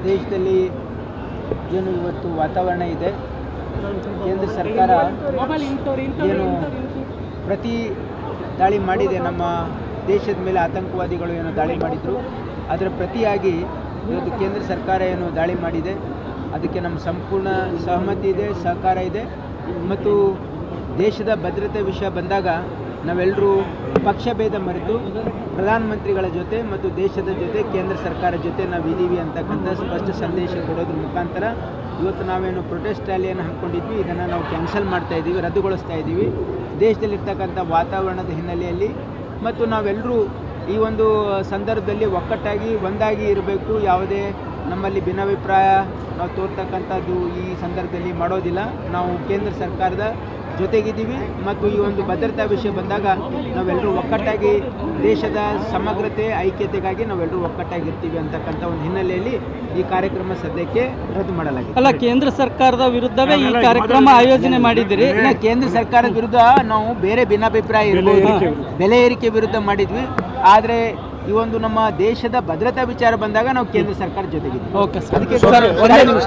ದೇಶದಲ್ಲಿ ಏನು ಇವತ್ತು ವಾತಾವರಣ ಇದೆ, ಕೇಂದ್ರ ಸರ್ಕಾರ ಏನು ಪ್ರತಿ ದಾಳಿ ಮಾಡಿದೆ, ನಮ್ಮ ದೇಶದ ಮೇಲೆ ಆತಂಕವಾದಿಗಳು ಏನು ದಾಳಿ ಮಾಡಿದರು ಅದರ ಪ್ರತಿಯಾಗಿ ಇವತ್ತು ಕೇಂದ್ರ ಸರ್ಕಾರ ಏನು ದಾಳಿ ಮಾಡಿದೆ ಅದಕ್ಕೆ ನಮ್ಮ ಸಂಪೂರ್ಣ ಸಹಮತಿ ಇದೆ, ಸಹಕಾರ ಇದೆ. ಮತ್ತು ದೇಶದ ಭದ್ರತೆ ವಿಷಯ ಬಂದಾಗ ನಾವೆಲ್ಲರೂ ಪಕ್ಷಭೇದ ಮರೆತು ಪ್ರಧಾನಮಂತ್ರಿಗಳ ಜೊತೆ ಮತ್ತು ದೇಶದ ಜೊತೆ ಕೇಂದ್ರ ಸರ್ಕಾರ ಜೊತೆ ನಾವಿದ್ದೀವಿ ಅಂತಕ್ಕಂಥ ಸ್ಪಷ್ಟ ಸಂದೇಶ ಕೊಡೋದ್ರ ಮುಖಾಂತರ ಇವತ್ತು ನಾವೇನು ಪ್ರೊಟೆಸ್ಟ್ ರ್ಯಾಲಿಯನ್ನು ಹಮ್ಮಿಕೊಂಡಿದ್ವಿ ಇದನ್ನು ನಾವು ಕ್ಯಾನ್ಸಲ್ ಮಾಡ್ತಾ ಇದ್ದೀವಿ, ರದ್ದುಗೊಳಿಸ್ತಾ ಇದ್ದೀವಿ. ದೇಶದಲ್ಲಿರ್ತಕ್ಕಂಥ ವಾತಾವರಣದ ಹಿನ್ನೆಲೆಯಲ್ಲಿ ಮತ್ತು ನಾವೆಲ್ಲರೂ ಈ ಒಂದು ಸಂದರ್ಭದಲ್ಲಿ ಒಕ್ಕಟ್ಟಾಗಿ ಒಂದಾಗಿ ಇರಬೇಕು. ಯಾವುದೇ ನಮ್ಮಲ್ಲಿ ಭಿನ್ನಾಭಿಪ್ರಾಯ ನಾವು ತೋರ್ತಕ್ಕಂಥದ್ದು ಈ ಸಂದರ್ಭದಲ್ಲಿ ಮಾಡೋದಿಲ್ಲ. ನಾವು ಕೇಂದ್ರ ಸರ್ಕಾರದ ಜೊತೆಗಿದ್ದೀವಿ ಮತ್ತು ಈ ಒಂದು ಭದ್ರತಾ ವಿಷಯ ಬಂದಾಗ ನಾವೆಲ್ಲರೂ ಒಕ್ಕಟ್ಟಾಗಿ ದೇಶದ ಸಮಗ್ರತೆ ಐಕ್ಯತೆಗಾಗಿ ನಾವೆಲ್ಲರೂ ಒಕ್ಕಟ್ಟಾಗಿರ್ತೀವಿ ಅಂತಕ್ಕಂಥ ಒಂದು ಹಿನ್ನೆಲೆಯಲ್ಲಿ ಈ ಕಾರ್ಯಕ್ರಮ ಸದ್ಯಕ್ಕೆ ರದ್ದು ಮಾಡಲಾಗಿದೆ. ಅಲ್ಲ, ಕೇಂದ್ರ ಸರ್ಕಾರದ ವಿರುದ್ಧವೇ ಈ ಕಾರ್ಯಕ್ರಮ ಆಯೋಜನೆ ಮಾಡಿದ್ದೀರಿ? ಇಲ್ಲ, ಕೇಂದ್ರ ಸರ್ಕಾರದ ವಿರುದ್ಧ ನಾವು ಬೇರೆ ಭಿನ್ನಾಭಿಪ್ರಾಯ ಇರ್ಬೋದು, ಬೆಲೆ ಏರಿಕೆ ವಿರುದ್ಧ ಮಾಡಿದ್ವಿ. ಆದರೆ ಈ ಒಂದು ನಮ್ಮ ದೇಶದ ಭದ್ರತಾ ವಿಚಾರ ಬಂದಾಗ ನಾವು ಕೇಂದ್ರ ಸರ್ಕಾರ ಜೊತೆಗಿದ್ದೀವಿ. ಓಕೆ ಸರ್, ಅದಕ್ಕೆ ಸರ್ ಒಂದೇ ನಿಮಿಷ.